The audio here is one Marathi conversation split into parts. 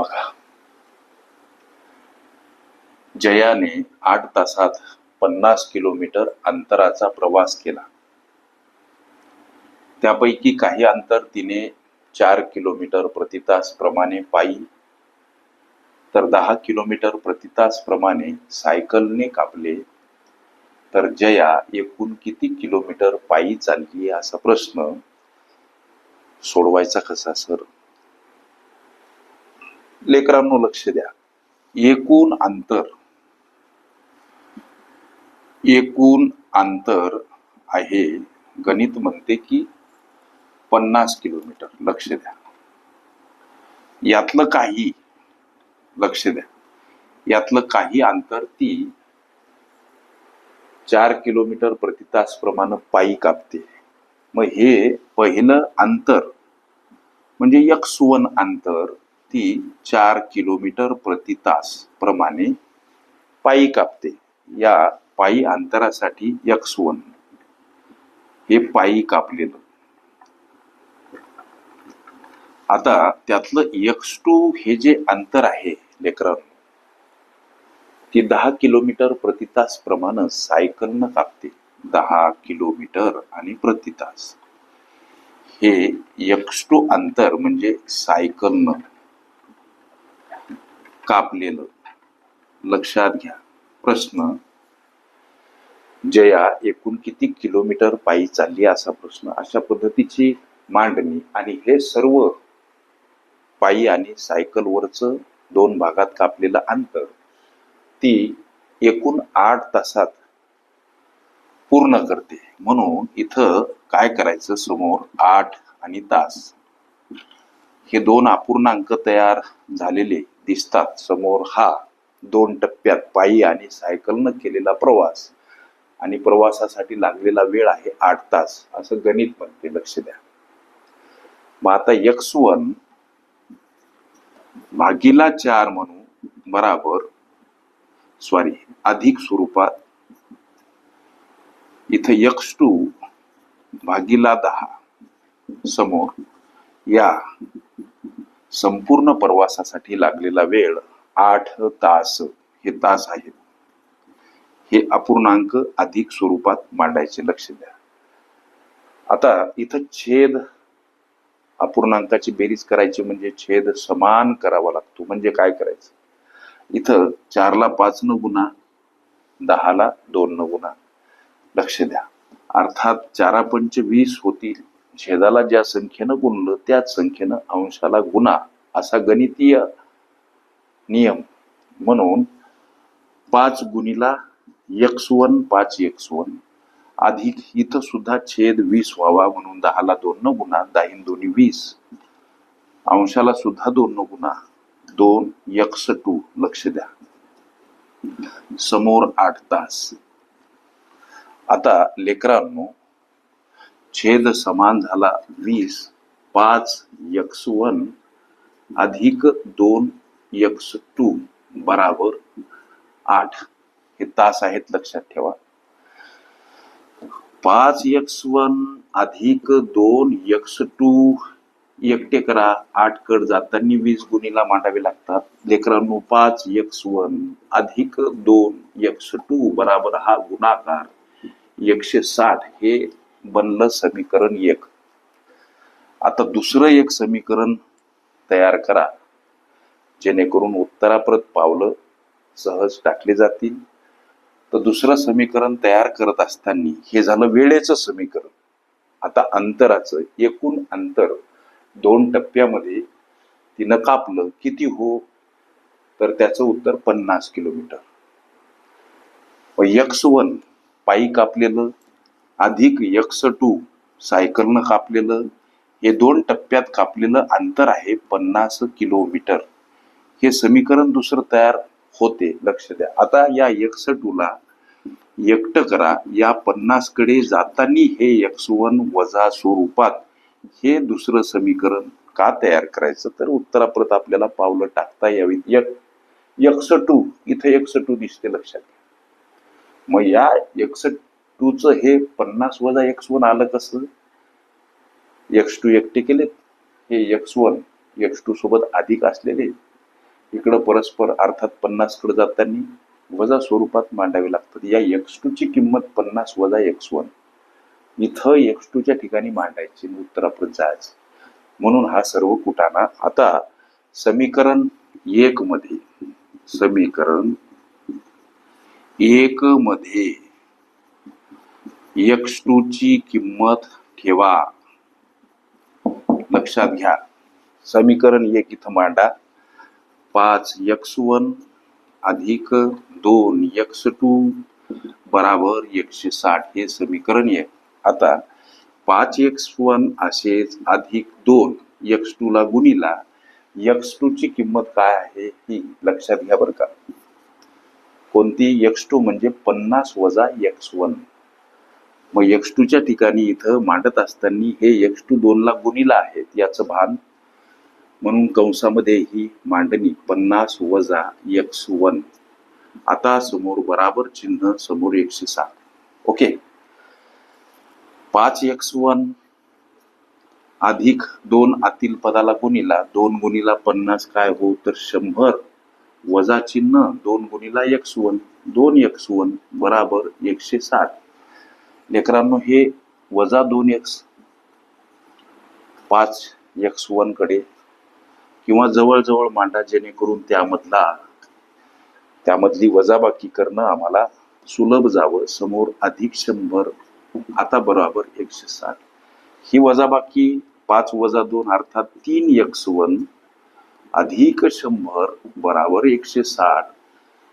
बघा, जयाने 8 तासात 50 किलोमीटर अंतराचा प्रवास केला. त्यापैकी काही अंतर तिने 4 किलोमीटर प्रति तास प्रमाणे पायी तर 10 किलोमीटर प्रति तास प्रमाणे सायकलने कापले. तर जया एकूण किती किलोमीटर पायी चालली असा प्रश्न सोडवायचा कसा सर? लेकरांनो लक्ष द्या. एकूण अंतर आहे, गणित म्हणते की 50 किलोमीटर. लक्ष द्या. यातलं काही अंतर ती 4 किलोमीटर प्रति तास प्रमाणे पायी कापते. मग हे पहिलं अंतर म्हणजे x1 अंतर ती 4 किलोमीटर प्रति तास प्रमाणे पायी कापते. या पायी अंतरासाठी x1 हे पायी कापलेलं. आता त्यातलं x2 हे जे अंतर आहे लेकरांनो, ती 10 किलोमीटर प्रति तास प्रमाणे सायकलनं कापते. 10 किलोमीटर आणि प्रति तास हे x2 अंतर म्हणजे सायकलनं कापलेलं. लक्षात घ्या. प्रश्न, जया एकूण किती किलोमीटर पायी चालली असा प्रश्न. अशा पद्धतीची मांडणी आणि हे सर्व पायी आणि सायकलवरचं 2 भागात कापलेलं अंतर ती एकूण 8 तासात पूर्ण करते. म्हणून इथं काय करायचं, समोर 8 आणि तास हे 2 अपूर्णांक तयार झालेले दिसतात. समोर हा 2 टप्प्यात पायी आणि सायकलनं केलेला प्रवास आणि प्रवासासाठी लागलेला वेळ आहे 8 तास असं गणित म्हणते. लक्ष द्या. मग आता x1 भागीला 4 म्हणू बराबर अधिक स्वरूपात इथं x2 भागीला 10 समोर या संपूर्ण प्रवासासाठी लागलेला वेळ 8 तास. हे तास आहेत. हे अपूर्णांक अधिक स्वरूपात मांडायचे. लक्ष द्या. आता इथं छेद अपूर्णांकाची बेरीज करायची म्हणजे छेद समान करावा लागतो. म्हणजे काय करायचं, इथं 4 ला 5 न गुणा, 10 ला 2 न गुणा. लक्ष द्या. अर्थात 4 पंच 20 होतील. छेदाला ज्या संख्येनं गुणलं त्याच संख्येनं अंशाला गुणा असा गणितीय नियम. म्हणून 5 गुणिला x1 5x1 अधिक इथं सुद्धा छेद 20 व्हावा म्हणून 10 ला 2 न गुणा, 10 दोन्ही 20, अंशाला सुद्धा 2 न गुणा, 2x2. लक्ष द्या. समोर 8 तास. आता लेकरांनो छेद समान झाला 20. 5x1 अधिक 2x2 बराबर 8. हे तास आहेत. लक्षात ठेवा. 5x1 अधिक 2x2 एकटे करा. 8 कड जाताना 20 गुणीला मांडावे लागतात. लेकरांनो 5x1 अधिक 2x2 बराबर हा गुणाकार 160 हे बनलं समीकरण 1. आता दुसरं एक समीकरण तयार करा जेणेकरून उत्तराप्रत पावलं सहज टाकली जातील. तर दुसरं समीकरण तयार करत असताना हे झालं वेळेचं समीकरण. आता अंतराचं, एकूण अंतर 2 टप्प्यामध्ये तिनं कापलं किती हो, तर त्याचं उत्तर 50 किलोमीटर. x1 पायी कापलेलं अधिक x2 सायकलनं कापलेलं हे 2 टप्प्यात कापलेलं अंतर आहे 50 किलोमीटर. हे समीकरण दुसरं तयार होते. लक्ष द्या. आता या x2 ला एकटं करा. या 50 कडे जाताना हे x1 वजा स्वरूपात हे दुसरं समीकरण का तयार करायचं, तर उत्तराप्रत आपल्याला पावलं टाकता यावीत. x2 इथे x2 दिसते. लक्षात घ्या. मग या x2चं हे 50 वजा x1 आलं कसं, x2 एकटे केले, हे x1 x2 सोबत अधिक असलेले इकडं परस्पर अर्थात 50 कडे जाताना वजा स्वरूपात मांडावे लागतात. या x2 ची किंमत 50 वजा x1 इथं x2 च्या ठिकाणी मांडायची, उत्तरापर्यंत जायचं. म्हणून हा सर्व कुटाणा आता समीकरण 1 मध्ये x2 ची किंमत ठेवा. लक्षात घ्या, समीकरण 1 इथं मांडा. 5x1 अधिक 2x2 बराबर 160 हे समीकरण 1. आता 5x1 असेच अधिक 2x2 ला गुणिला x2 ची किंमत काय आहे ही लक्षात घ्या बरं का. कोणती? x2 म्हणजे 50 वजा x1. मग x2 च्या ठिकाणी इथं मांडत असताना हे x2 2 ला गुणिला आहेत याचं भान म्हणून कंसामध्ये ही मांडणी 50 वजा x1. आता समोर बराबर चिन्ह, समोर 160. ओके. 5x1 अधिक 2 आतील पदाला गुणिला 2 गुणिला 50 काय हो तर 100 वजा चिन्ह 2 गुणिला x1 2x1 बराबर 160. लेकरांनो हे वजा 2x 5x1 कडे किंवा जवळजवळ मांडा, जेणेकरून त्यामधली वजाबाकी करणं आम्हाला सुलभ जावं. समोर अधिक 100 आता बरोबर 160. ही वजाबाकी 5 वजा 2 अर्थात 3x1 अधिक 100 बराबर 160.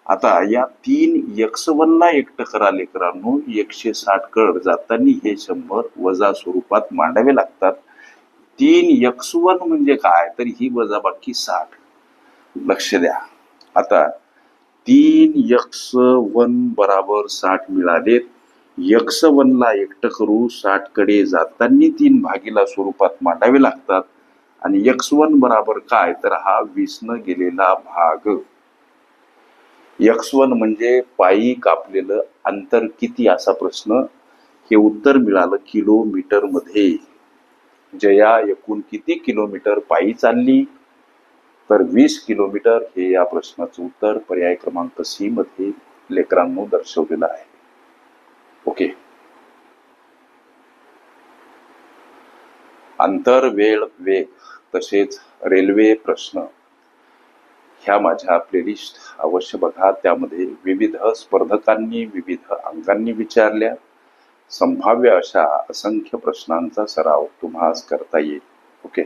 आता या 3x1 ला एकटं करा लेकरांनो. 160 कड जाताना हे 100 वजा स्वरूपात मांडावे लागतात. 3x1 म्हणजे काय तर ही वजाबाकी 60. लक्ष द्या. आता 3x1 बराबर 60 मिळालेत. x1 ला एकटं करू, 60 कडे जाताना 3 भागीला स्वरूपात मांडावे लागतात. आणि x1 बराबर काय तर हा 20 न गेलेला भाग. x1 म्हणजे पायी कापलेलं अंतर किती असा प्रश्न. हे उत्तर मिळालं किलोमीटर मध्ये. जया एकूण किती किलोमीटर पायी चालली तर 20 किलोमीटर हे या प्रश्नाचं उत्तर पर्याय क्रमांक सी मध्ये लेकरांनो दर्शवलेलं आहे. ओके. अंतर, वेळ, वेग तसेच रेल्वे प्रश्न ह्या माझ्या प्लेलिस्ट अवश्य बघा. त्यामध्ये विविध स्पर्धकांनी विविध अंकांनी विचारल्या संभाव्य अशा असंख्य प्रश्नांचा सराव तुम्हास करता येईल. ओके.